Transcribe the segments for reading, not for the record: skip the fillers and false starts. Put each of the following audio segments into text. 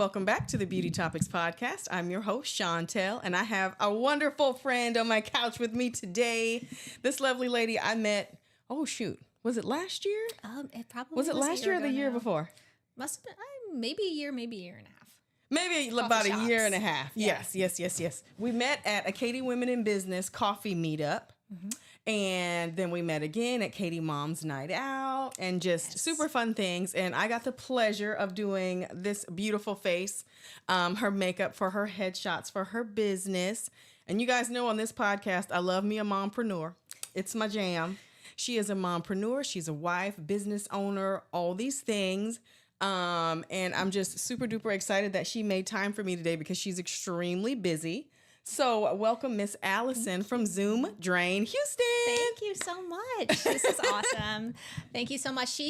welcome back to the Beauty Topix podcast. I'm your host, Chantel, and I have a wonderful friend on my couch with me today. This lovely lady I met, was it last year? It probably was it last year or the year before? Must have been maybe a year and a half. Maybe about a year and a half. Yeah. Yes. We met at a Katie Women in Business coffee meetup. Mm-hmm. And then we met again at Katie Mom's Night Out and just super fun things. And I got the pleasure of doing this beautiful face, her makeup for her headshots for her business. And you guys know on this podcast, I love me a mompreneur. It's my jam. She is a mompreneur. She's a wife, business owner, all these things. And I'm just super duper excited that she made time for me today because she's extremely busy. So welcome Miss Allison from Zoom Drain Houston. Thank you so much. This is awesome. Thank you so much.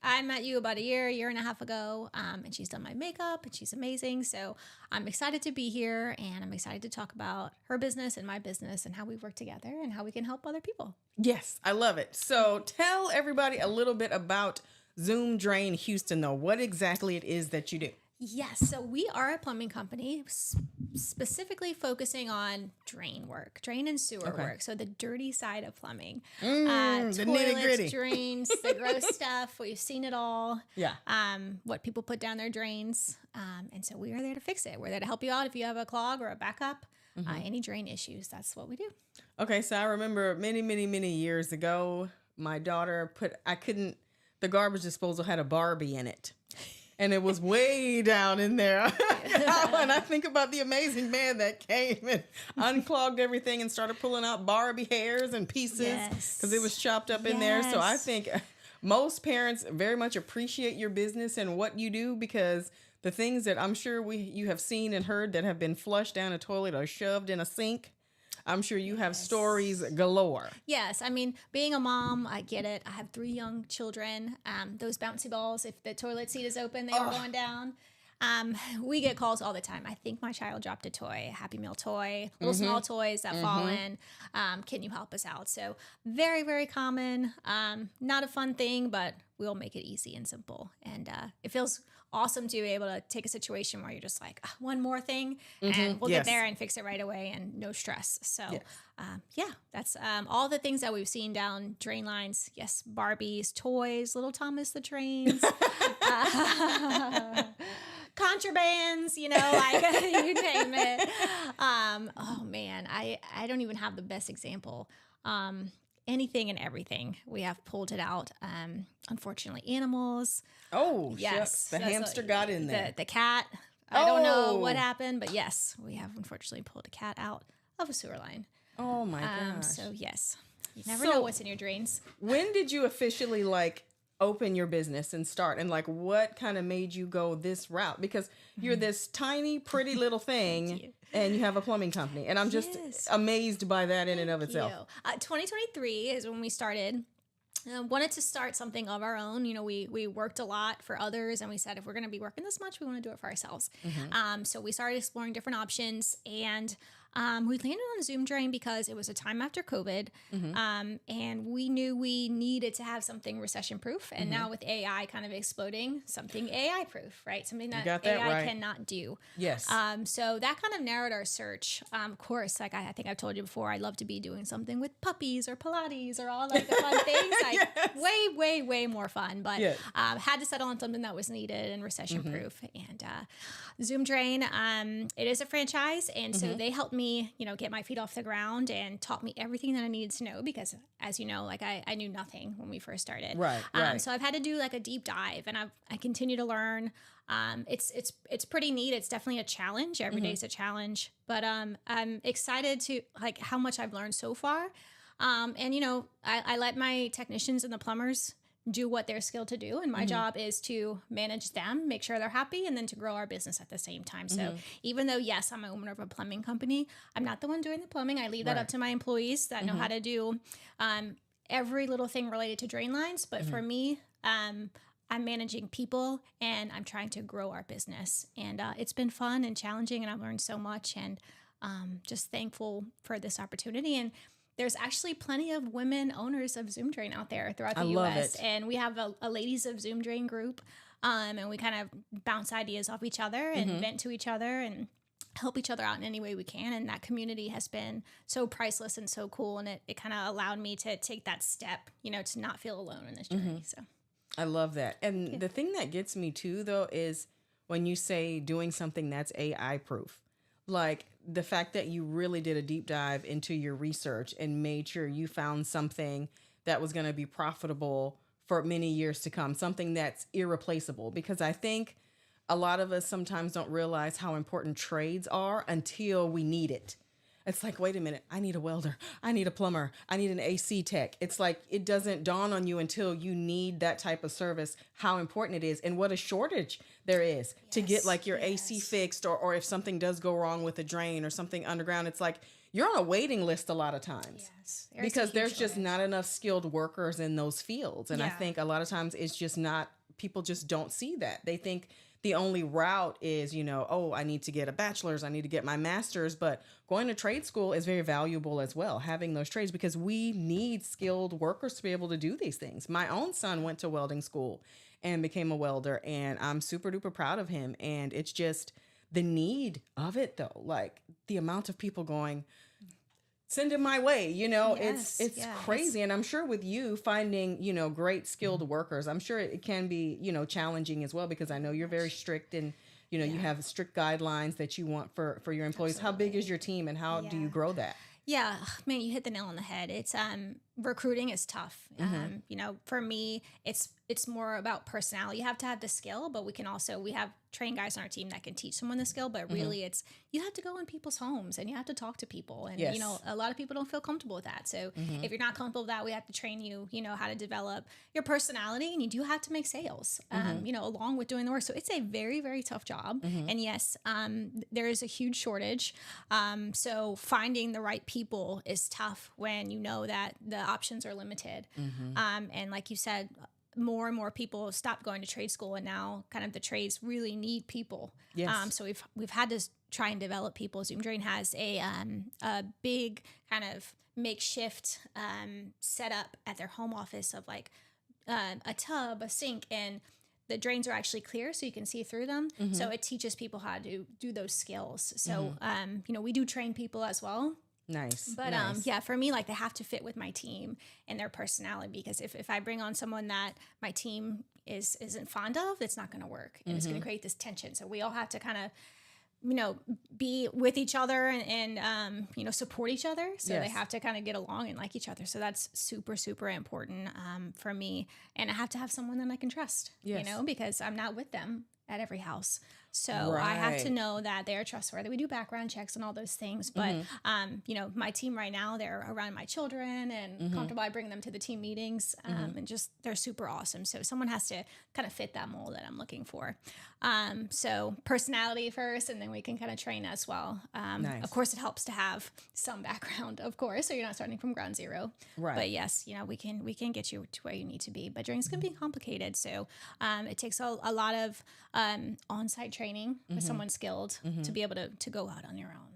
I met you about a year and a half ago, and she's done my makeup and she's amazing. So I'm excited to be here and I'm excited to talk about her business and my business and how we work together and how we can help other people. Yes, I love it. So tell everybody a little bit about Zoom Drain Houston, though, what exactly it is that you do. Yes, so we are a plumbing company specifically focusing on drain and sewer work. So the dirty side of plumbing, the toilets, nitty-gritty, drains, the gross stuff. We've seen it all. Yeah. What people put down their drains, and so we are there to fix it. We're there to help you out if you have a clog or a backup, any drain issues. That's what we do. Okay, so I remember many years ago, my daughter the garbage disposal had a Barbie in it. And it was way down in there. And I think about the amazing man that came and unclogged everything and started pulling out Barbie hairs and pieces because it was chopped up in there. So I think most parents very much appreciate your business and what you do because the things that I'm sure you have seen and heard that have been flushed down a toilet or shoved in a sink, I'm sure you have stories galore. Yes. I mean, being a mom, I get it. I have 3 young children. Those bouncy balls, if the toilet seat is open, they are going down. We get calls all the time. I think my child dropped a toy, a Happy Meal toy, little small toys that fall in. Can you help us out? So very, very common. Not a fun thing, but we'll make it easy and simple. And it feels awesome to be able to take a situation where you're just like, one more thing and we'll get there and fix it right away and no stress. So that's all the things that we've seen down drain lines. Yes, Barbies, toys, little Thomas the Trains, contrabands, you name it. Oh man, I don't even have the best example. Anything and everything. We have pulled it out. Unfortunately, animals. Oh, yes. The hamster got in there. The cat. I don't know what happened, but yes, we have unfortunately pulled a cat out of a sewer line. Oh my gosh. So yes, you never know what's in your drains. When did you officially open your business and start? And what kind of made you go this route? Because you're this tiny, pretty little thing and you have a plumbing company. And I'm just amazed by that in and of itself. 2023 is when we started. Wanted to start something of our own. We worked a lot for others and we said, if we're going to be working this much, we want to do it for ourselves. So we started exploring different options and we landed on Zoom Drain because it was a time after COVID. And we knew we needed to have something recession proof. And now with AI kind of exploding, something AI proof, right? Something that AI cannot do. Yes. So that kind of narrowed our search. Of course, I think I've told you before, I love to be doing something with puppies or Pilates or all the fun things. Way more fun. But had to settle on something that was needed and recession proof. And Zoom Drain, it is a franchise. And so they helped me, get my feet off the ground and taught me everything that I needed to know because, as you know, I knew nothing when we first started. Right. So I've had to do a deep dive, and I continue to learn. It's pretty neat. It's definitely a challenge. Every day is a challenge, but I'm excited to how much I've learned so far. And I let my technicians and the plumbers do what they're skilled to do. And my job is to manage them, make sure they're happy, and then to grow our business at the same time. So even though, yes, I'm an owner of a plumbing company, I'm not the one doing the plumbing. I leave that up to my employees that know how to do every little thing related to drain lines. But for me, I'm managing people and I'm trying to grow our business. And it's been fun and challenging, and I've learned so much, and just thankful for this opportunity. And there's actually plenty of women owners of Zoom Drain out there throughout the U.S. And we have a Ladies of Zoom Drain group. And we kind of bounce ideas off each other and vent to each other and help each other out in any way we can. And that community has been so priceless and so cool. And it kind of allowed me to take that step, to not feel alone in this journey. So I love that. And the thing that gets me too, though, is when you say doing something that's AI proof, like the fact that you really did a deep dive into your research and made sure you found something that was going to be profitable for many years to come, something that's irreplaceable. Because I think a lot of us sometimes don't realize how important trades are until we need it. It's like, wait a minute, I need a welder, I need a plumber, I need an AC tech. It's like, it doesn't dawn on you until you need that type of service, how important it is and what a shortage there is to get like your AC fixed, or if something does go wrong with a drain or something underground, it's like you're on a waiting list a lot of times because there's just not enough skilled workers in those fields. And I think a lot of times it's just not, people just don't see that. They think the only route is, I need to get a bachelor's, I need to get my master's, but going to trade school is very valuable as well, having those trades, because we need skilled workers to be able to do these things. My own son went to welding school and became a welder, and I'm super duper proud of him. And it's just the need of it though, like the amount of people going, send him my way, it's crazy. And I'm sure with you finding, great skilled workers, I'm sure it can be, challenging as well, because I know you're very strict and, you have strict guidelines that you want for your employees. Absolutely. How big is your team and how do you grow that? Yeah, man, you hit the nail on the head. It's recruiting is tough. For me, it's more about personality. You have to have the skill, but we have trained guys on our team that can teach someone the skill, but really you have to go in people's homes and you have to talk to people. And, a lot of people don't feel comfortable with that. So if you're not comfortable with that, we have to train you, how to develop your personality, and you do have to make sales, along with doing the work. So it's a very, very tough job. And yes, there is a huge shortage. So finding the right people is tough when you know that the options are limited. And like you said, more and more people stop going to trade school, and now kind of the trades really need people. Yes. So we've had to try and develop people. Zoom Drain has a big kind of makeshift setup at their home office of like a tub, a sink, and the drains are actually clear so you can see through them. So it teaches people how to do those skills. So we do train people as well. Nice. But for me, like, they have to fit with my team and their personality, because if I bring on someone that my team isn't fond of, it's not going to work, and it's going to create this tension. So we all have to kind of be with each other and support each other. So they have to kind of get along and like each other. So that's super, super important for me. And I have to have someone that I can trust, because I'm not with them at every house. So I have to know that they're trustworthy. We do background checks and all those things. But, my team right now, they're around my children and comfortable. I bring them to the team meetings and just they're super awesome. So someone has to kind of fit that mold that I'm looking for. So personality first, and then we can kind of train as well. Nice. Of course, it helps to have some background, of course, so you're not starting from ground zero. Right. But yes, we can get you to where you need to be. But training's going to be complicated. So it takes a lot of on-site training with someone skilled to be able to go out on your own.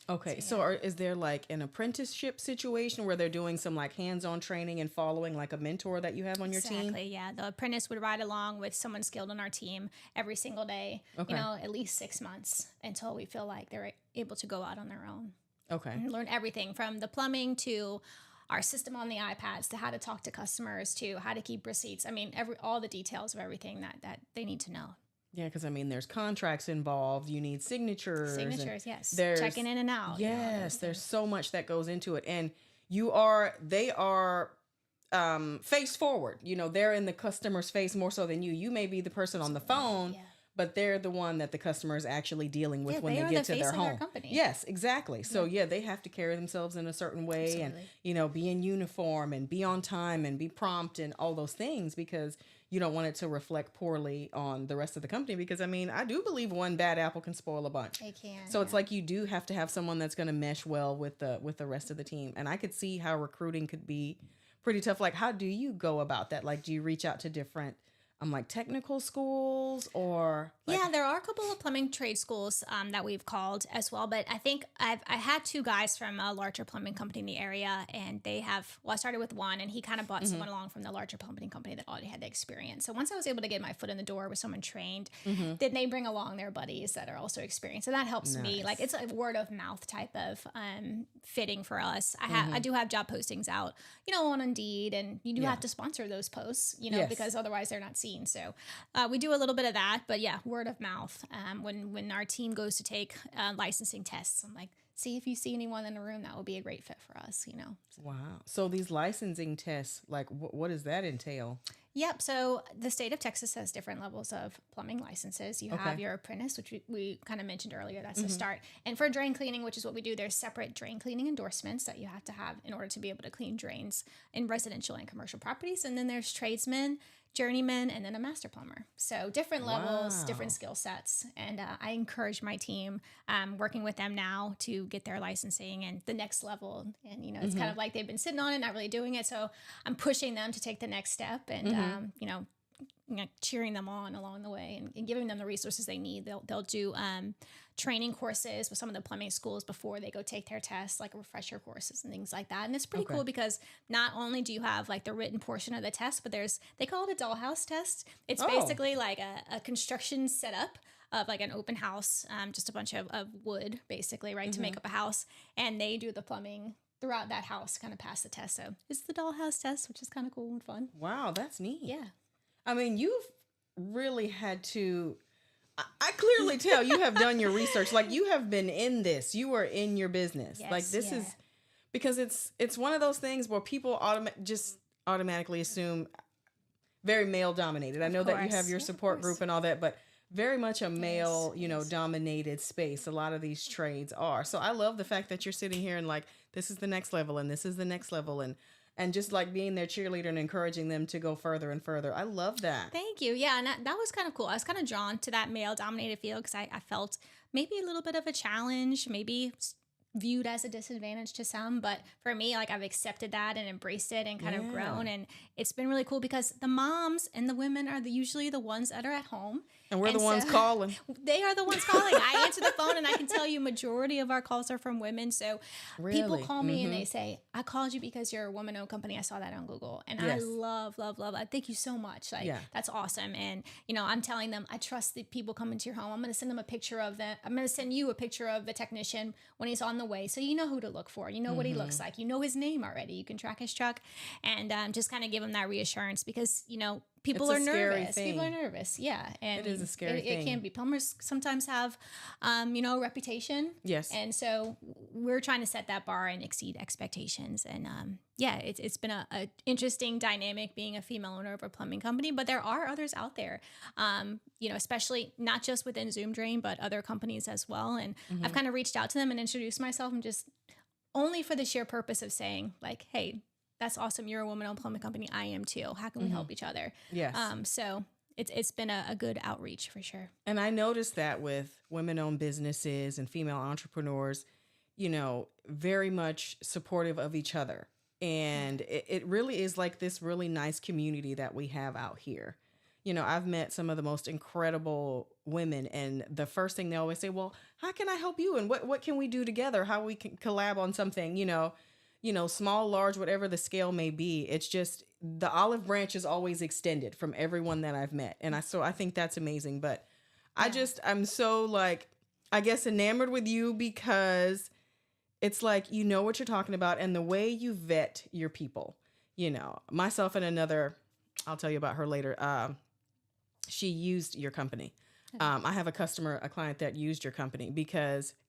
Okay, so is there like an apprenticeship situation where they're doing some like hands-on training and following like a mentor that you have on your team? Exactly, yeah. The apprentice would ride along with someone skilled on our team every single day, at least 6 months until we feel like they're able to go out on their own. Okay. And learn everything from the plumbing to our system on the iPads to how to talk to customers to how to keep receipts. I mean, all the details of everything that they need to know. Yeah, because there's contracts involved. You need signatures. Yes. There's checking in and out. Yes, there's so much that goes into it, and they are face forward. They're in the customer's face more so than you. You may be the person on the phone, but they're the one that the customer is actually dealing with when they get to their home. Yes, exactly. So they have to carry themselves in a certain way. Absolutely. And be in uniform and be on time and be prompt and all those things, because you don't want it to reflect poorly on the rest of the company, because I do believe one bad apple can spoil a bunch. It can. So it's like you do have to have someone that's going to mesh well with the rest of the team. And I could see how recruiting could be pretty tough. Like, how do you go about that? Like, do you reach out to different like technical schools or like... Yeah, there are a couple of plumbing trade schools that we've called as well. But I think I had two guys from a larger plumbing company in the area, and they have, well, I started with one, and he kind of brought someone along from the larger plumbing company that already had the experience. So once I was able to get my foot in the door with someone trained, then they bring along their buddies that are also experienced. And that helps me. Like, it's a word of mouth type of fitting for us. I do have job postings out, on Indeed, and you do have to sponsor those posts, because otherwise they're not seen. So we do a little bit of that, but yeah, word of mouth. When our team goes to take licensing tests, I'm like, see if you see anyone in the room that would be a great fit for us, Wow. So these licensing tests, like what does that entail? Yep. So the state of Texas has different levels of plumbing licenses. You have your apprentice, which we kind of mentioned earlier. That's the start. And for drain cleaning, which is what we do, there's separate drain cleaning endorsements that you have to have in order to be able to clean drains in residential and commercial properties. And then there's tradesmen, journeyman, and then a master plumber. So different levels, different skill sets. And I encourage my team working with them now to get their licensing and the next level. And, it's kind of like they've been sitting on it, not really doing it. So I'm pushing them to take the next step and, cheering them on along the way and giving them the resources they need. They'll do training courses with some of the plumbing schools before they go take their tests, like refresher courses and things like that. And it's pretty cool because not only do you have like the written portion of the test, but they call it a dollhouse test. It's basically like a construction setup of like an open house, just a bunch of wood basically, right, to make up a house. And they do the plumbing throughout that house, kind of pass the test. So it's the dollhouse test, which is kind of cool and fun. Wow, that's neat. Yeah. I mean, you've really had to... I clearly tell you have done your research. Like, you have been in this. You are in your business. Yes, like, this is... Because it's one of those things where people just automatically assume very male-dominated. I know that you have your support group and all that, but very much a male, dominated space. A lot of these trades are. So I love the fact that you're sitting here and like, this is the next level and this is the next level and just like being their cheerleader and encouraging them to go further and further. I love that. Thank you. Yeah, and that was kind of cool. I was kind of drawn to that male-dominated field because I felt maybe a little bit of a challenge, maybe viewed as a disadvantage to some. But for me, like, I've accepted that and embraced it and kind of grown. And it's been really cool because the moms and the women are usually the ones that are at home. And we're the ones calling. They are the ones calling. I answer the phone and I can tell you majority of our calls are from women. So people call me and they say, I called you because you're a woman-owned company. I saw that on Google. And I love, love, love. Thank you so much. Like, that's awesome. And, I'm telling them, I trust the people coming to your home. I'm going to send them a picture of them. I'm going to send you a picture of the technician when he's on the way. So you know who to look for. You know what he looks like. You know his name already. You can track his truck and just kind of give him that reassurance because, people are nervous. People are nervous. Yeah. And it is a scary thing. It can be. Plumbers sometimes have, reputation. Yes. And so we're trying to set that bar and exceed expectations. And it's been a interesting dynamic being a female owner of a plumbing company, but there are others out there, especially not just within Zoom Drain, but other companies as well. And I've kind of reached out to them and introduced myself and just only for the sheer purpose of saying like, hey, that's awesome. You're a woman-owned plumbing company. I am too. How can we help each other? Yes. So it's been a good outreach for sure. And I noticed that with women-owned businesses and female entrepreneurs, very much supportive of each other. And it really is like this really nice community that we have out here. I've met some of the most incredible women, and the first thing they always say, well, how can I help you? And what can we do together? How we can collab on something, small, large, whatever the scale may be. It's just the olive branch is always extended from everyone that I've met. And I think that's amazing. But I'm so like, I guess enamored with you because it's like, what you're talking about and the way you vet your people, myself and another, I'll tell you about her later. She used your company. I have a client that used your company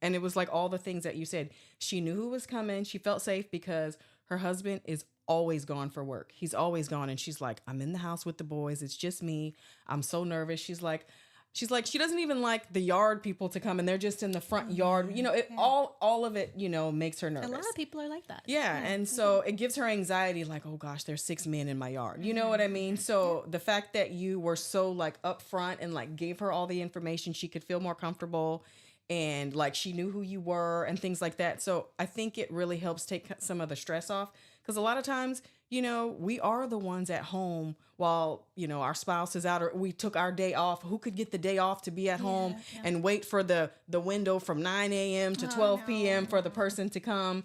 and it was like all the things that you said. She knew who was coming. She felt safe because her husband is always gone for work. He's always gone. And she's like, I'm in the house with the boys. It's just me. I'm so nervous. She's like, she doesn't even like the yard people to come and they're just in the front yard. All of it, makes her nervous. A lot of people are like that. Yeah. And so it gives her anxiety like, oh gosh, there's 6 men in my yard. You know what I mean? So the fact that you were so like upfront and like gave her all the information, she could feel more comfortable and like she knew who you were and things like that. So I think it really helps take some of the stress off because a lot of times, we are the ones at home while, our spouse is out, or we took our day off. Who could get the day off to be at home and wait for the window from 9 a.m. to 12 p.m. for the person to come,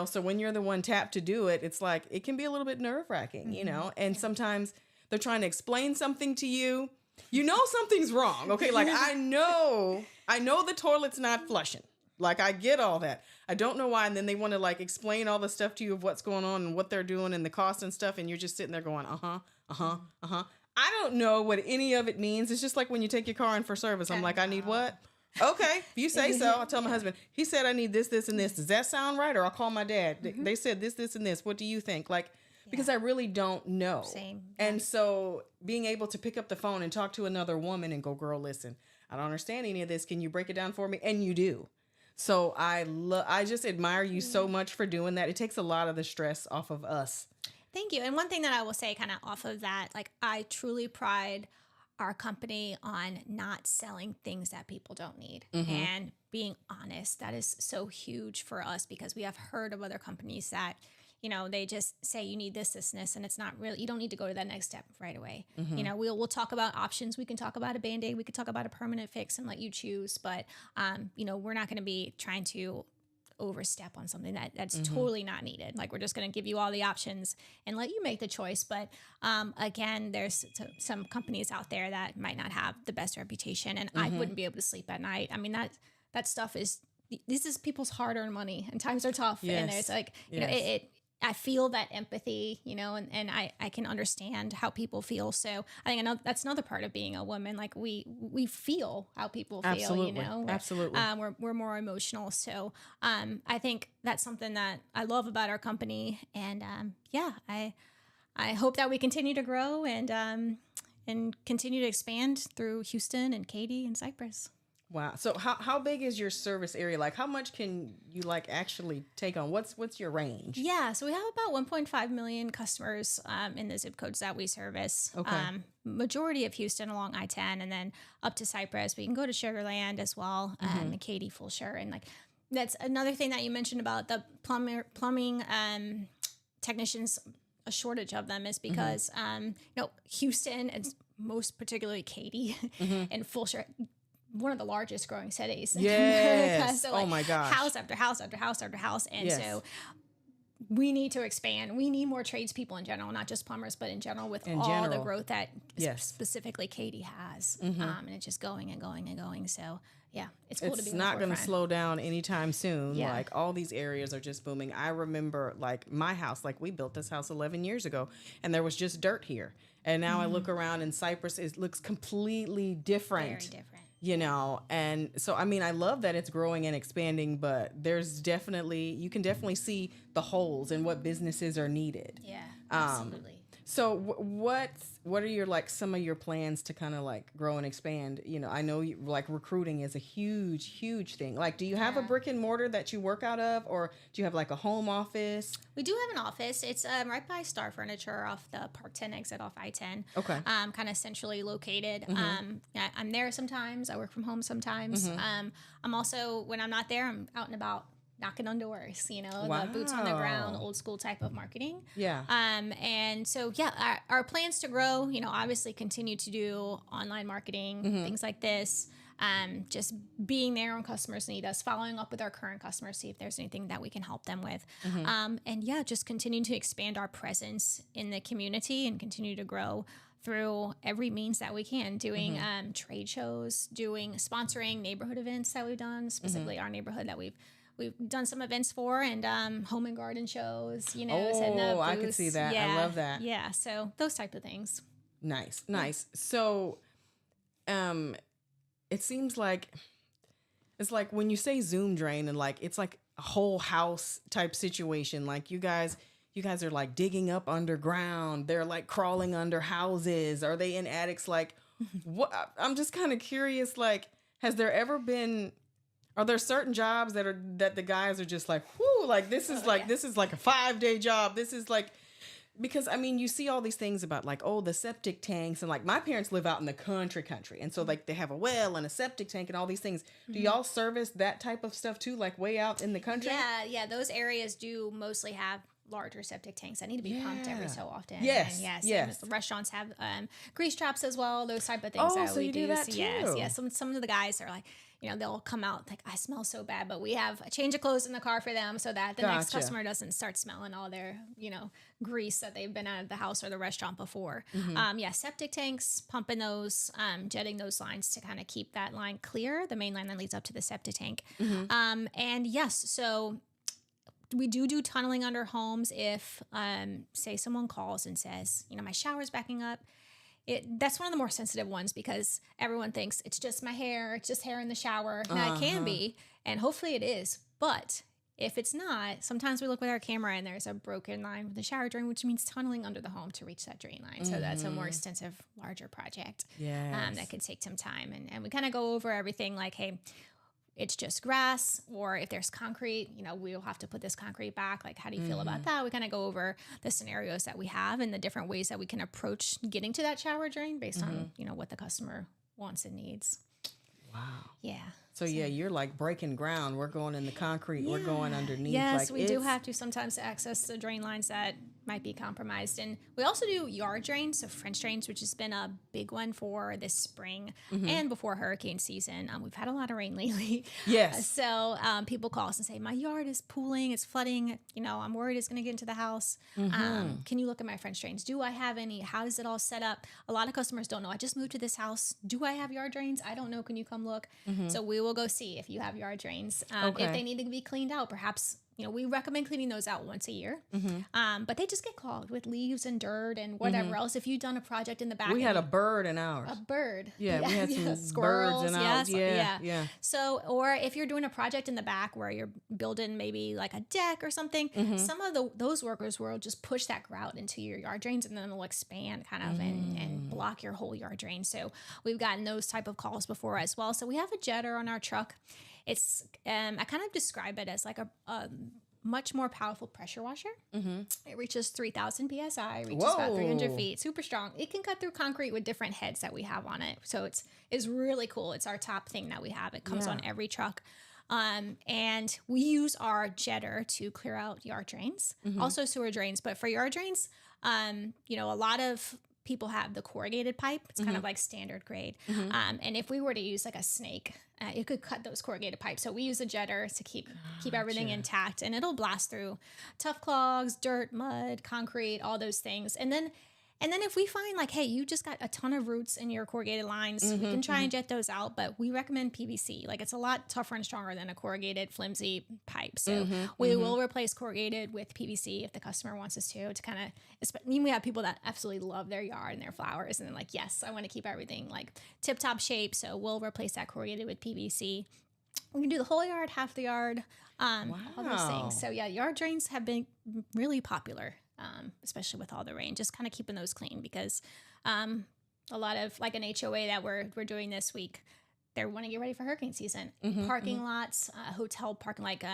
so when you're the one tapped to do it, it's like, it can be a little bit nerve wracking, and sometimes they're trying to explain something to you. Something's wrong. Okay. Like I know the toilet's not flushing. Like I get all that. I don't know why. And then they want to like explain all the stuff to you of what's going on and what they're doing and the cost and stuff. And you're just sitting there going, I don't know what any of it means. It's just like when you take your car in for service. I'm like, I need what? Okay. If you say so. I'll tell my husband, he said, I need this, and this. Does that sound right? Or I'll call my dad. They said this, and this. What do you think? Like, because I really don't know. Same. And so being able to pick up the phone and talk to another woman and go, girl, listen, I don't understand any of this. Can you break it down for me? And you do. So I just admire you so much for doing that. It takes a lot of the stress off of us. Thank you. And one thing that I will say kind of off of that, like I truly pride our company on not selling things that people don't need and being honest. That is so huge for us because we have heard of other companies that, they just say you need this, and this, and it's not really, you don't need to go to that next step right away. We'll talk about options. We can talk about a Band-Aid. We could talk about a permanent fix and let you choose. But, we're not going to be trying to overstep on something that's totally not needed. Like we're just going to give you all the options and let you make the choice. But again, there's some companies out there that might not have the best reputation, and I wouldn't be able to sleep at night. I mean, that stuff this is people's hard-earned money, and times are tough. Yes. And there's like, I feel that empathy, and I can understand how people feel. So I think that's another part of being a woman. Like we feel how people feel, Absolutely. Absolutely. We're more emotional. So I think that's something that I love about our company. And I hope that we continue to grow and continue to expand through Houston and Katy and Cypress. Wow. So how big is your service area? Like how much can you like actually take on? What's your range? Yeah. So we have about 1.5 million customers in the zip codes that we service. Okay. Majority of Houston along I-10 and then up to Cypress. We can go to Sugar Land as well. Katy, Fulshire. And like that's another thing that you mentioned about the plumbing technicians. A shortage of them is because Houston and most particularly Katy and Fulshire, one of the largest growing cities in America. So like, oh my gosh. House after house after house after house. And so we need to expand. We need more tradespeople in general, not just plumbers, but in general with the growth that specifically Katy has. And it's just going and going and going. So yeah, it's cool to be. It's not going to slow down anytime soon. Yeah. Like all these areas are just booming. I remember like my house, like we built this house 11 years ago and there was just dirt here. And now I look around and Cypress, it looks completely different. Very different. And so, I mean, I love that it's growing and expanding, but you can definitely see the holes in what businesses are needed. Yeah, absolutely. So what are your, like, some of your plans to kind of like grow and expand? I know like recruiting is a huge, huge thing. Like, do you have a brick and mortar that you work out of, or do you have like a home office? We do have an office. It's right by Star Furniture off the Park 10 exit off I-10. Okay. Kind of centrally located. I'm there sometimes. I work from home sometimes. I'm also, when I'm not there, I'm out and about knocking on doors, Wow. The boots on the ground, old school type of marketing. Yeah. And so, our plans to grow, obviously continue to do online marketing, things like this. Just being there when customers need us, following up with our current customers, see if there's anything that we can help them with. Just continuing to expand our presence in the community and continue to grow through every means that we can, doing trade shows, sponsoring neighborhood events that we've done, specifically our neighborhood that we've done some events for, and home and garden shows, setting up booths. I could see that. Yeah. I love that. Yeah, so those type of things. Nice. So, it seems like it's like when you say Zoom drain and like it's like a whole house type situation. Like you guys are like digging up underground. They're like crawling under houses. Are they in attics? Like, what? I'm just kind of curious. Like, has there ever been? Are there certain jobs that the guys are just like, whoo, like this is like a 5-day job. This is like, because I mean, you see all these things about like, oh, the septic tanks, and like my parents live out in the country, and so like they have a well and a septic tank and all these things. Do y'all service that type of stuff too, like way out in the country? Yeah. Those areas do mostly have larger septic tanks that need to be pumped every so often. Yes. And yes. The restaurants have grease traps as well, those type of things. Oh, that so we you do that so too. Yes. Some of the guys are like, they'll come out like, I smell so bad, but we have a change of clothes in the car for them so that the next customer doesn't start smelling all their, grease that they've been out of the house or the restaurant before. Septic tanks, pumping those, jetting those lines to kind of keep that line clear, the main line that leads up to the septic tank. And yes, so we do tunneling under homes if, say someone calls and says, my shower's backing up. That's one of the more sensitive ones because everyone thinks it's just my hair, it's just hair in the shower. Now it can be, and hopefully it is. But if it's not, sometimes we look with our camera and there's a broken line with the shower drain, which means tunneling under the home to reach that drain line. So that's a more extensive, larger project that could take some time. And we kind of go over everything like, hey, it's just grass, or if there's concrete, we'll have to put this concrete back. Like, how do you feel about that? We kind of go over the scenarios that we have and the different ways that we can approach getting to that shower drain based on, what the customer wants and needs. Wow. Yeah. So yeah, you're like breaking ground. We're going in the concrete. We're going underneath. Yes, we do have to sometimes access the drain lines that might be compromised. And we also do yard drains, so French drains, which has been a big one for this spring and before hurricane season. We've had a lot of rain lately. Yes. So people call us and say, my yard is pooling, it's flooding. I'm worried it's going to get into the house. Can you look at my French drains? Do I have any? How is it all set up? A lot of customers don't know. I just moved to this house. Do I have yard drains? I don't know. Can you come look? So we will go see if you have yard drains. If they need to be cleaned out, perhaps we recommend cleaning those out once a year. But they just get clogged with leaves and dirt and whatever else. If you've done a project in the back. We had a bird in ours. A bird. Yeah, we had some squirrels birds in ours. Yeah. So, or if you're doing a project in the back where you're building maybe like a deck or something, some of those workers will just push that grout into your yard drains and then it'll expand kind of and block your whole yard drain. So we've gotten those type of calls before as well. So we have a jetter on our truck. It's I kind of describe it as like a much more powerful pressure washer. It reaches 3,000 psi, reaches about 300 feet, super strong. It can cut through concrete with different heads that we have on it. So it's really cool. It's our top thing that we have. It comes on every truck. And we use our jetter to clear out yard drains, also sewer drains. But for yard drains, a lot of people have the corrugated pipe. It's kind of like standard grade. And if we were to use like a snake, it could cut those corrugated pipes. So we use a jetter to keep everything intact, and it'll blast through tough clogs, dirt, mud, concrete, all those things. And then if we find like, hey, you just got a ton of roots in your corrugated lines, we can try and jet those out, but we recommend PVC. Like, it's a lot tougher and stronger than a corrugated, flimsy pipe. So we will replace corrugated with PVC if the customer wants us to kind of, we have people that absolutely love their yard and their flowers, and they're like, yes, I want to keep everything like tip-top shape. So we'll replace that corrugated with PVC. We can do the whole yard, half the yard, all those things. So yeah, yard drains have been really popular. Especially with all the rain, just kind of keeping those clean because a lot of like an HOA that we're doing this week, they want to get ready for hurricane season. Parking lots, hotel parking, like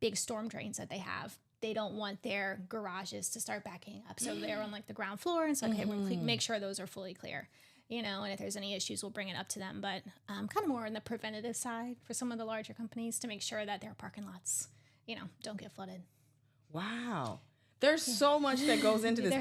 big storm drains that they have. They don't want their garages to start backing up. So they're on like the ground floor, and so okay, we'll make sure those are fully clear. And if there's any issues, we'll bring it up to them. But kind of more on the preventative side for some of the larger companies to make sure that their parking lots, don't get flooded. Wow. There's so much that goes into this.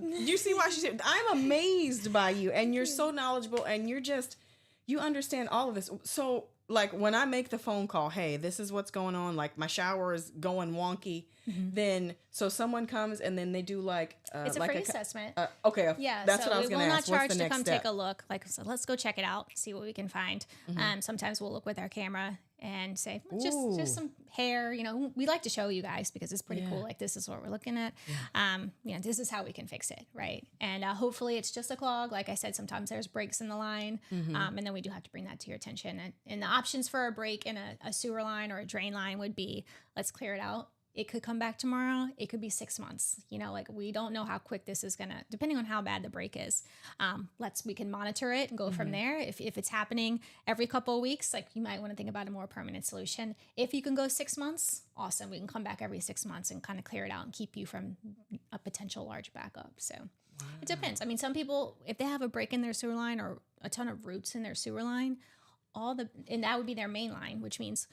You see why she said, I'm amazed by you, and you're so knowledgeable, and you understand all of this. So like when I make the phone call, hey, this is what's going on. Like my shower is going wonky. Then so someone comes and then they do like it's a like free assessment. Okay, yeah, that's so what I was going to ask. We will not What's charge the to next come step? take a look. Like, so let's go check it out, see what we can find. Sometimes we'll look with our camera and say just some hair. We like to show you guys because it's pretty cool. Like, this is what we're looking at. This is how we can fix it, right? And hopefully it's just a clog. Like I said, sometimes there's breaks in the line, and then we do have to bring that to your attention. And the options for a break in a sewer line or a drain line would be, let's clear it out. It could come back tomorrow. It could be 6 months. You know, like we don't know how quick this is gonna, depending on how bad the break is. We can monitor it and go from there. If it's happening every couple of weeks, like you might want to think about a more permanent solution. If you can go 6 months, awesome. We can come back every 6 months and kind of clear it out and keep you from a potential large backup. So it depends. I mean, some people, if they have a break in their sewer line or a ton of roots in their sewer line, and that would be their main line, which means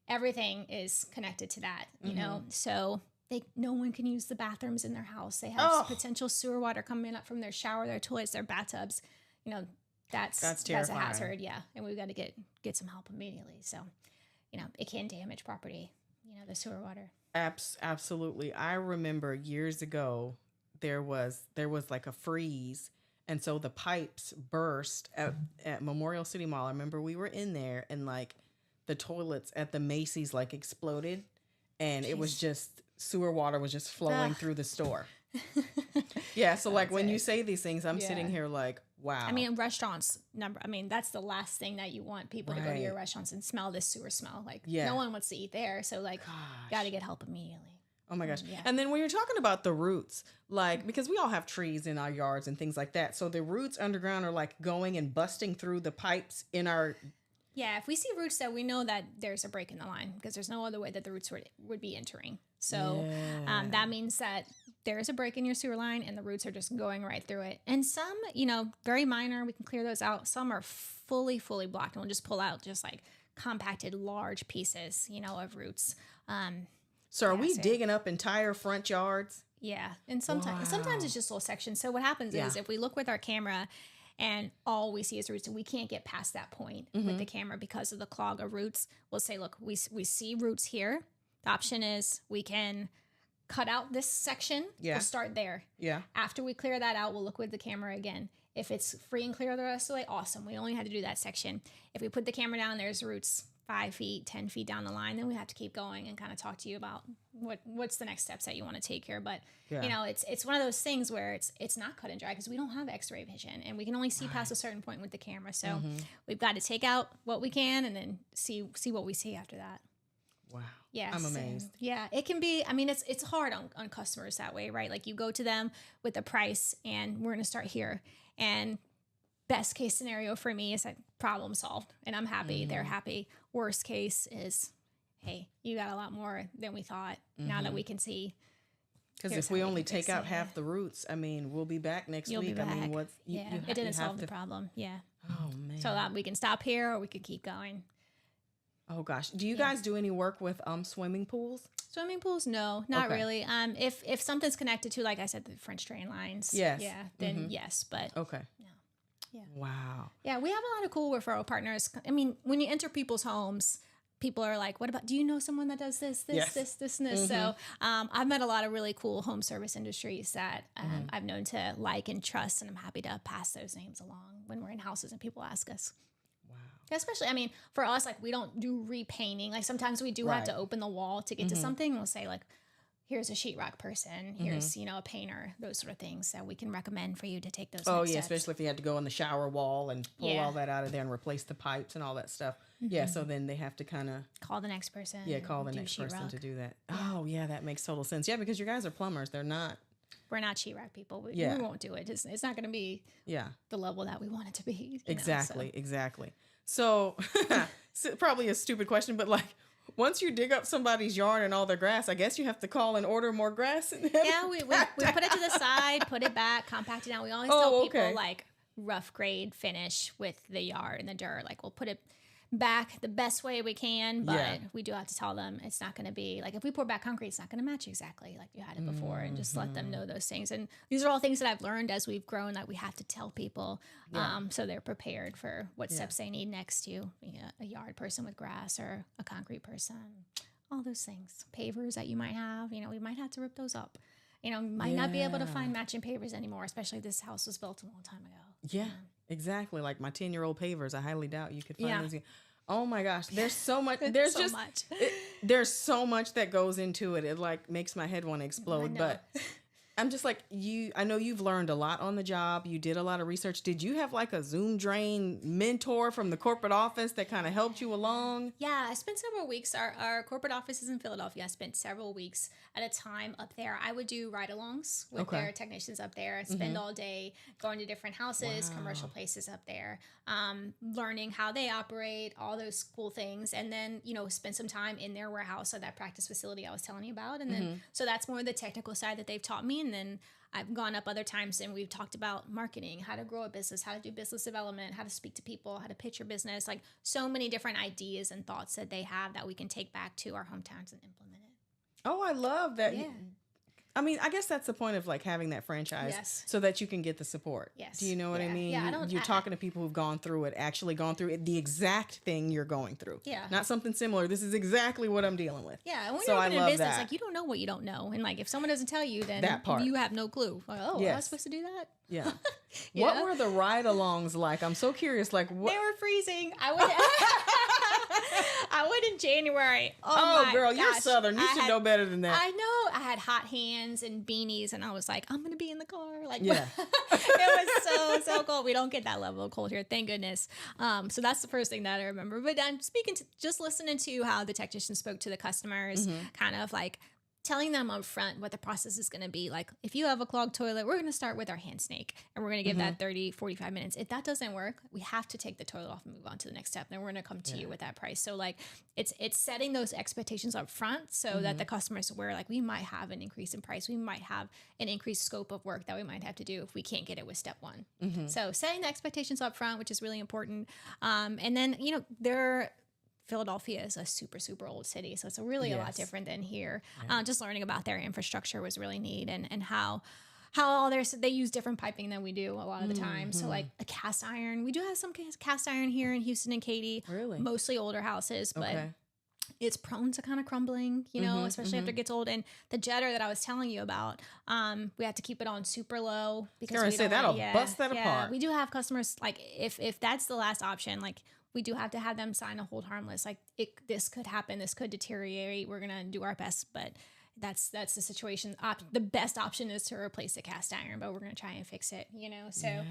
everything is connected to that, you know? So no one can use the bathrooms in their house. They have potential sewer water coming up from their shower, their toilets, their bathtubs. You know, that's a hazard. Yeah. And we've got to get some help immediately. So, you know, it can damage property, you know, the sewer water. Absolutely. I remember years ago, there was like a freeze. And so the pipes burst at Memorial City Mall. I remember we were in there and like the toilets at the Macy's like exploded and it was just sewer water was just flowing through the store. Yeah. So like when you say these things, I'm sitting here like, wow. I mean, restaurants that's the last thing that you want people to go to your restaurants and smell this sewer smell. Like no one wants to eat there. So like, got to get help immediately. Oh my gosh. Yeah. And then when you're talking about the roots, like, because we all have trees in our yards and things like that. So the roots underground are like going and busting through the pipes in our. Yeah. If we see roots that we know that there's a break in the line because there's no other way that the roots would be entering. So that means that there is a break in your sewer line and the roots are just going right through it. And some, you know, very minor, we can clear those out. Some are fully blocked and we'll just pull out just like compacted large pieces, you know, of roots. So are we digging up entire front yards? Yeah. And sometimes it's just little sections. So what happens is if we look with our camera and all we see is roots and we can't get past that point with the camera because of the clog of roots, we'll say, look, we see roots here. The option is we can cut out this section. Yeah. We'll start there. Yeah. After we clear that out, we'll look with the camera again. If it's free and clear the rest of the way, awesome. We only had to do that section. If we put the camera down, there's roots 5 feet, 10 feet down the line, then we have to keep going and kind of talk to you about what's the next steps that you want to take here. But you know, it's one of those things where it's not cut and dry because we don't have X-ray vision and we can only see past a certain point with the camera. So we've got to take out what we can and then see what we see after that. Wow. Yeah. I'm amazed. Yeah. It can be, I mean, it's hard on customers that way, right? Like you go to them with a price and we're going to start here. And best case scenario for me is like problem solved and I'm happy. They're happy. Worst case is, hey, you got a lot more than we thought now that we can see. Because if we only take out half the roots, I mean, we'll be back next week. Be back. I mean, it didn't solve the problem. Yeah. Oh, man. So that we can stop here or we could keep going. Oh, gosh. Do you guys do any work with swimming pools? Swimming pools? No, not really. If something's connected to, like I said, the French drain lines. Yes. Yeah, then yes, but. Okay. No. Yeah. Wow. Yeah, we have a lot of cool referral partners. I mean, when you enter people's homes, people are like, what about, do you know someone that does this, and this? So I've met a lot of really cool home service industries that I've known to like and trust, and I'm happy to pass those names along when we're in houses and people ask us. Wow. Especially, I mean, for us, like we don't do repainting. Like sometimes we do have to open the wall to get to something. We'll say like, here's a sheetrock person, here's, a painter, those sort of things that we can recommend for you to take those next steps. Especially if you had to go in the shower wall and pull all that out of there and replace the pipes and all that stuff. Yeah, so then they have to kind of... Call the next person. Yeah, call the next person to do that. Yeah. Oh, yeah, that makes total sense. Yeah, because you guys are plumbers. They're not... We're not sheetrock people. We won't do it. It's not going to be the level that we want it to be. Exactly. So, probably a stupid question, but like... Once you dig up somebody's yard and all their grass, I guess you have to call and order more grass. Yeah, we put it to the side, put it back, compact it down. We always tell people like rough grade finish with the yard and the dirt. Like we'll put it back the best way we can, but we do have to tell them it's not going to be like if we pour back concrete, it's not going to match exactly like you had it before, and just let them know those things. And these are all things that I've learned as we've grown that we have to tell people, so they're prepared for what steps they need next to a yard person with grass or a concrete person. All those things, pavers that you might have, we might have to rip those up. Might not be able to find matching pavers anymore, especially if this house was built a long time ago. Yeah, exactly. Like my 10-year-old pavers, I highly doubt you could find those. Oh my gosh, there's so much. There's so much. There's so much that goes into it. It like makes my head want to explode. But I'm just like I know you've learned a lot on the job. You did a lot of research. Did you have like a Zoom drain mentor from the corporate office that kind of helped you along? Yeah, I spent several weeks. Our corporate office is in Philadelphia. I spent several weeks at a time up there. I would do ride-alongs with their technicians up there, spend all day going to different houses, commercial places up there, learning how they operate, all those cool things, and then, spend some time in their warehouse or that practice facility I was telling you about. And then, so that's more the technical side that they've taught me. And then I've gone up other times and we've talked about marketing, how to grow a business, how to do business development, how to speak to people, how to pitch your business, like so many different ideas and thoughts that they have that we can take back to our hometowns and implement it. Oh, I love that. Yeah. I mean, I guess that's the point of like having that franchise so that you can get the support. Yes. Do you know what I mean? Yeah, you're talking to people who've gone through it, actually gone through it, the exact thing you're going through. Yeah. Not something similar. This is exactly what I'm dealing with. Yeah. And when you're opening a business, like you don't know what you don't know. And like if someone doesn't tell you, then that part. You have no clue. Like, I was supposed to do that? Yeah. What were the ride-alongs like? I'm so curious. Like what? They were freezing. I went in January. Oh girl, you're Southern. You should know better than that. I know. I had hot hands and beanies, and I was like, I'm gonna be in the car. Like, yeah. It was so cold. We don't get that level of cold here, thank goodness. So that's the first thing that I remember. But I'm just listening to how the technician spoke to the customers, kind of like telling them up front what the process is going to be. Like, if you have a clogged toilet, we're going to start with our hand snake and we're going to give that 30, 45 minutes. If that doesn't work, we have to take the toilet off and move on to the next step. Then we're going to come to you with that price. So like it's setting those expectations up front so that the customers are aware, like we might have an increase in price. We might have an increased scope of work that we might have to do if we can't get it with step one. So setting the expectations up front, which is really important. And then, Philadelphia is a super, super old city. So it's really a lot different than here. Just learning about their infrastructure was really neat and how all they use different piping than we do a lot of the time. So like a cast iron, we do have some cast iron here in Houston and Katy, mostly older houses, but it's prone to kind of crumbling, especially after it gets old. And the jetter that I was telling you about, we have to keep it on super low because that'll bust that apart. We do have customers, like if that's the last option, like we do have to have them sign a hold harmless. Like this could happen, this could deteriorate. We're gonna do our best, but that's the situation. The best option is to replace the cast iron, but we're gonna try and fix it. So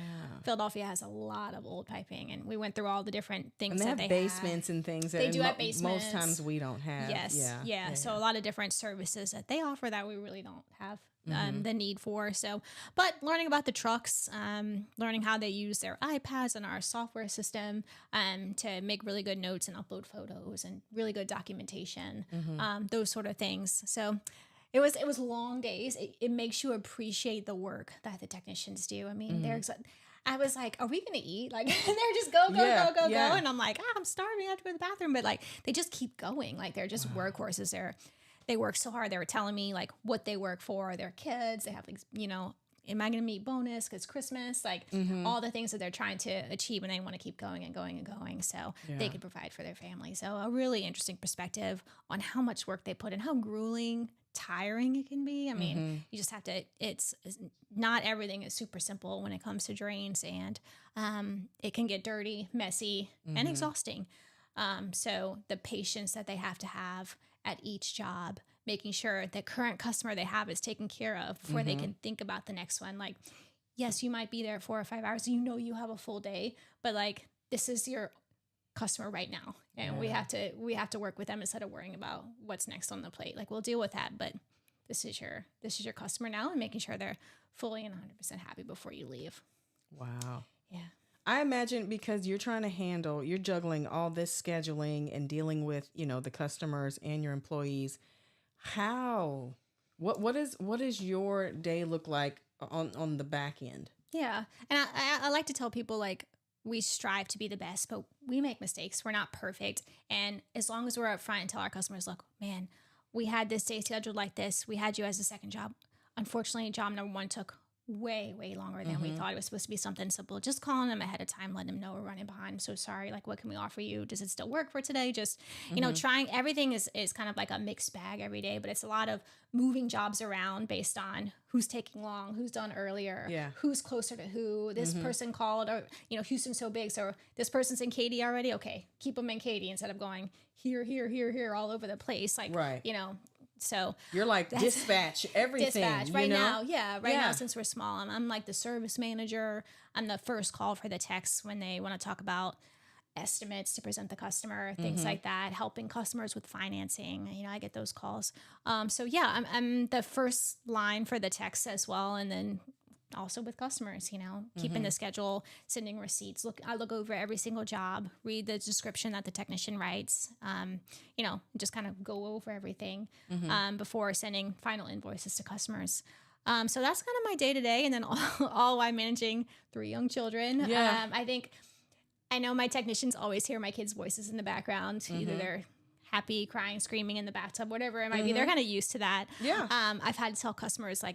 Philadelphia has a lot of old piping, and we went through all the different things and they have basements and things. That they do have basements. Most times we don't have. Yes, yeah. So a lot of different services that they offer that we really don't have. The need for. So, but learning about the trucks, learning how they use their iPads and our software system to make really good notes and upload photos and really good documentation, those sort of things. So it was long days. It makes you appreciate the work that the technicians do. I mean, I was like, are we going to eat? Like, they're just go. And I'm like, I'm starving. I have to go to the bathroom. But like, they just keep going. Like, they're just workhorses. They work so hard. They were telling me like what they work for, their kids. They have like, am I going to meet bonus because Christmas? Like all the things that they're trying to achieve, and they want to keep going and going and going. So they can provide for their family. So a really interesting perspective on how much work they put in, how grueling, tiring it can be. I mean, you just have to, it's not everything is super simple when it comes to drains, and it can get dirty, messy, and exhausting. So the patience that they have to have at each job, making sure the current customer they have is taken care of before they can think about the next one. Like, yes, you might be there 4 or 5 hours. You have a full day, but like this is your customer right now, and we have to work with them instead of worrying about what's next on the plate. Like, we'll deal with that, but this is your customer now, and making sure they're fully and 100% happy before you leave. Wow. Yeah. I imagine because you're juggling all this scheduling and dealing with, the customers and your employees. What is your day look like on the back end? Yeah. And I like to tell people, like, we strive to be the best, but we make mistakes. We're not perfect. And as long as we're upfront and tell our customers, look, man, we had this day scheduled like this. We had you as a second job. Unfortunately, job number 1 took way longer than we thought. It was supposed to be something simple. Just calling them ahead of time, letting them know we're running behind. I'm so sorry. Like, what can we offer you? Does it still work for today? Just, trying. Everything is kind of like a mixed bag every day, but it's a lot of moving jobs around based on who's taking long, who's done earlier, who's closer to who. This person called, or, Houston's so big, so this person's in Katy already. Okay, keep them in Katy instead of going here, all over the place. Like, So you're like dispatch everything. Dispatch right now. Yeah. Right now, since we're small, I'm like the service manager. I'm the first call for the techs when they want to talk about estimates to present the customer, things like that, helping customers with financing. I get those calls. So yeah, I'm the first line for the techs as well. And then also with customers, keeping the schedule, sending receipts. I look over every single job, read the description that the technician writes, just kind of go over everything before sending final invoices to customers. So that's kind of my day to day. And then all while managing 3 young children. Yeah. I know my technicians always hear my kids' voices in the background. Either they're happy, crying, screaming in the bathtub, whatever it might be. They're kind of used to that. Yeah. I've had to tell customers like,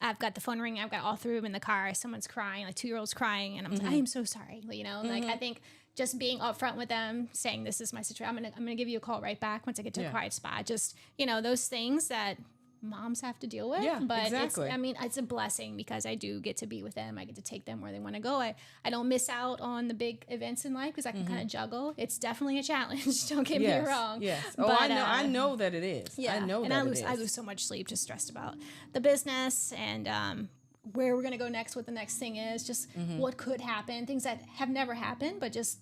I've got the phone ringing. I've got all 3 of them in the car. Someone's crying, like 2-year-old's crying, and I'm like, I am so sorry. Like I think just being upfront with them, saying this is my situation. I'm gonna give you a call right back once I get to a quiet spot. Just those things that moms have to deal with. Yeah, but exactly. it's a blessing because I do get to be with them. I get to take them where they want to go. I don't miss out on the big events in life because I can kind of juggle. It's definitely a challenge. Don't get me wrong. Yes. But, I know that it is. Yeah. I know and that I lose so much sleep just stressed about the business and where we're going to go next, what the next thing is, just what could happen, things that have never happened, but just,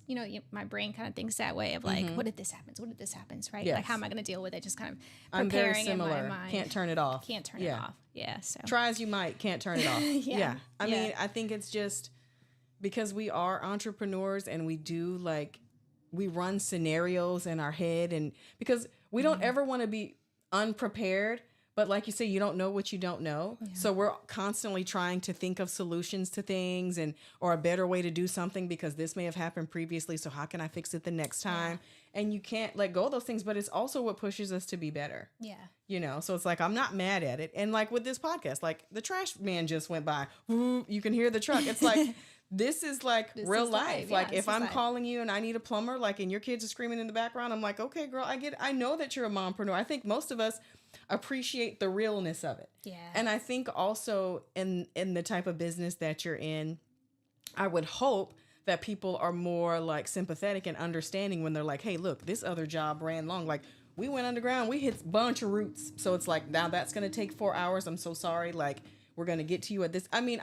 my brain kind of thinks that way of like, what if this happens? What if this happens? Right? Yes. Like, how am I going to deal with it? Just kind of I'm very preparing similar. in my mind. Can't turn it off. Can't turn it off. Yeah. So try as you might, can't turn it off. I mean, I think it's just because we are entrepreneurs and we do we run scenarios in our head, and because we don't ever want to be unprepared. But like you say, you don't know what you don't know. Yeah. So we're constantly trying to think of solutions to things or a better way to do something because this may have happened previously. So how can I fix it the next time? Yeah. And you can't let go of those things, but it's also what pushes us to be better. Yeah. So it's like, I'm not mad at it. And like with this podcast, like the trash man just went by. Ooh, you can hear the truck. It's like, this is like this real life. Yeah, like if I'm calling you and I need a plumber, and your kids are screaming in the background, I'm like, okay, girl, I know that you're a mompreneur. I think most of us appreciate the realness of it. Yeah. And I think also in the type of business that you're in, I would hope that people are more sympathetic and understanding when they're like, hey, look, this other job ran long. Like we went underground, we hit a bunch of roots. So it's like, now that's going to take 4 hours. I'm so sorry. We're going to get to you at this. I mean,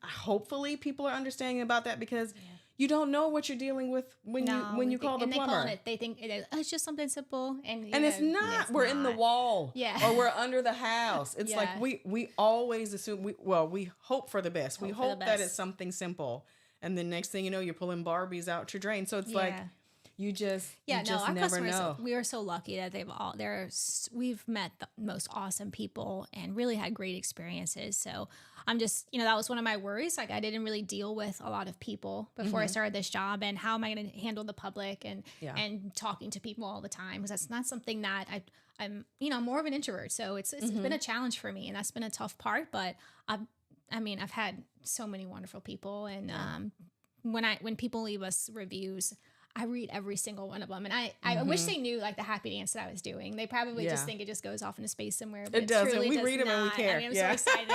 hopefully people are understanding about that because you don't know what you're dealing with when you call the plumber. They think it's just something simple, and it's not. We're in the wall, or we're under the house. It's like we always assume we hope for the best. We hope that it's something simple, and the next thing you know, you're pulling Barbies out your drain. So it's like you just our never customers, know. We are so lucky that we've met the most awesome people and really had great experiences. So I'm just, that was one of my worries. Like I didn't really deal with a lot of people before I started this job, and how am I going to handle the public and talking to people all the time? Because that's not something that I'm more of an introvert. So it's been a challenge for me, and that's been a tough part, but I've had so many wonderful people. And when people leave us reviews, I read every single one of them, and I wish they knew the happy dance that I was doing. They probably just think it just goes off into space somewhere. But it doesn't. We read them and we care. I'm so excited.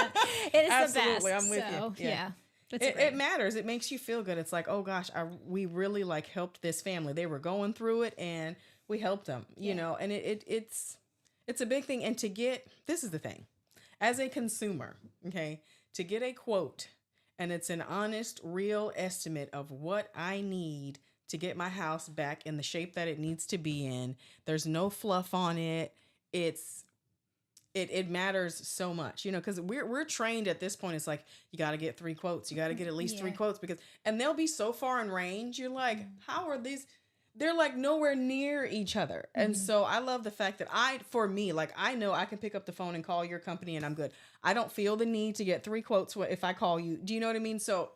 It is absolutely. The best. I'm with you. Yeah. It matters. It makes you feel good. It's like, oh gosh, we really helped this family. They were going through it, and we helped them. You know, and it's a big thing. And this is the thing, as a consumer, okay, to get a quote, and it's an honest, real estimate of what I need to get my house back in the shape that it needs to be in. There's no fluff on it. It matters so much, because we're trained at this point. It's like, you got to get 3 quotes. You got to get at least 3 quotes and they'll be so far in range. You're like, how are these? They're nowhere near each other. And so I love the fact that I know I can pick up the phone and call your company and I'm good. I don't feel the need to get 3 quotes if I call you. Do you know what I mean? So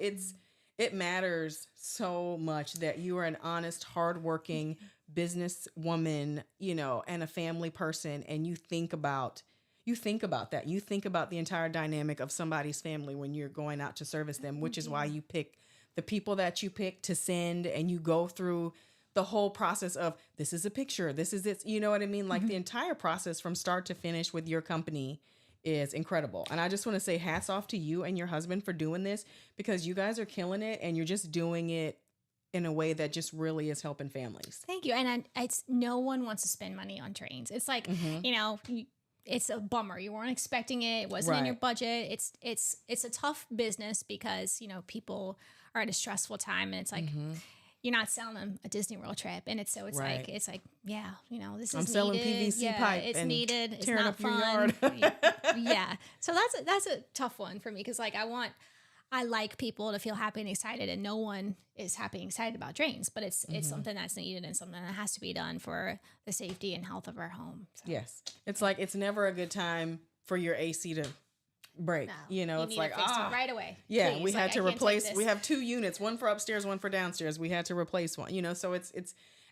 it matters so much that you are an honest, hardworking businesswoman, and a family person, and you think about that. You think about the entire dynamic of somebody's family when you're going out to service them, which is why you pick the people that you pick to send, and you go through the whole process of, this is a picture, this is it. You know what I mean? The entire process from start to finish with your company is incredible. And I just want to say hats off to you and your husband for doing this, because you guys are killing it, and you're just doing it in a way that just really is helping families. Thank you. And it's no one wants to spend money on drains. It's like, it's a bummer. You weren't expecting it. It wasn't in your budget. It's a tough business because, people are at a stressful time, and it's like, you're not selling them a Disney World trip. And it's like, yeah, this is I'm selling needed. PVC pipe. It's and needed. It's tearing not up your fun. yard. Yeah. So that's a tough one for me. Cause like I like people to feel happy and excited, and no one is happy and excited about drains, but it's something that's needed and something that has to be done for the safety and health of our home. So. Yes. It's like, it's never a good time for your AC to break. No, it's like, right away. Yeah. Please. We had to replace, we have have 2 units, one for upstairs, one for downstairs. We had to replace one, so it's,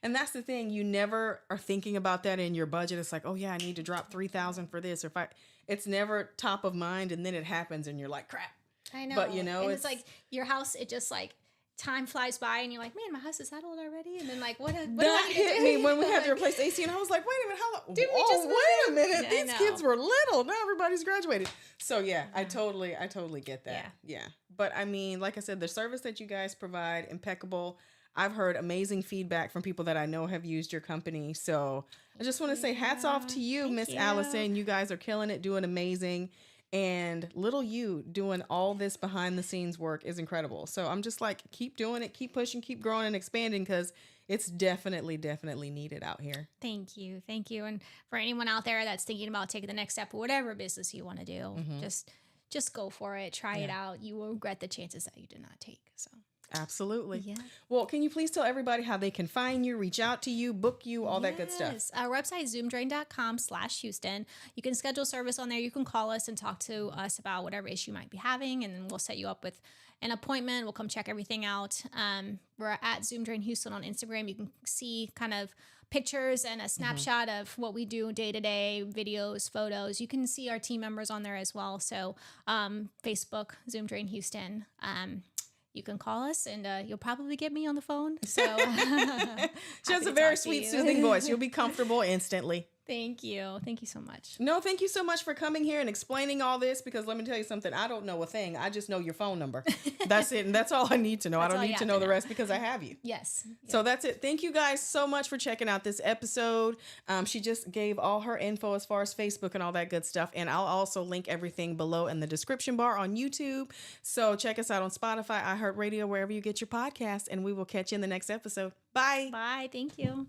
and that's the thing. You never are thinking about that in your budget. It's like, oh yeah, I need to drop $3,000 for this. Or it's never top of mind. And then it happens and you're like, crap. I know. But and it's like your house, it just like time flies by and you're like, man, my house is that old already? And then like, what do I need to hit do? me when we had to replace AC, and I was like, wait a minute, how long? Did we just wait a minute. Yeah, These kids were little. Now everybody's graduated. So yeah, I totally get that. Yeah. But I mean, like I said, the service that you guys provide, impeccable. I've heard amazing feedback from people that I know have used your company. So I just want to say hats off to you, Miss Allison. You guys are killing it, doing amazing. And little you doing all this behind the scenes work is incredible. So I'm just like, keep doing it, keep pushing, keep growing and expanding, because it's definitely needed out here. Thank you. And for anyone out there that's thinking about taking the next step or whatever business you want to do, just go for it. Try it out. You will regret the chances that you did not take. So. Absolutely. Yeah. Well, can you please tell everybody how they can find you, reach out to you, book you, all that good stuff? Our website is zoomdrain.com/Houston. You can schedule service on there. You can call us and talk to us about whatever issue you might be having, and then we'll set you up with an appointment. We'll come check everything out. We're at Zoom Drain Houston on Instagram. You can see kind of pictures and a snapshot of what we do day to day, videos, photos. You can see our team members on there as well. So Facebook, Zoom Drain Houston. You can call us, and you'll probably get me on the phone. So she has a very sweet, soothing voice. You'll be comfortable instantly. Thank you. Thank you so much. No, thank you so much for coming here and explaining all this, because let me tell you something. I don't know a thing. I just know your phone number. That's it. And that's all I need to know. I don't need to know the rest because I have you. Yes. So that's it. Thank you guys so much for checking out this episode. She just gave all her info as far as Facebook and all that good stuff. And I'll also link everything below in the description bar on YouTube. So check us out on Spotify, iHeartRadio, wherever you get your podcasts, and we will catch you in the next episode. Bye. Bye. Thank you.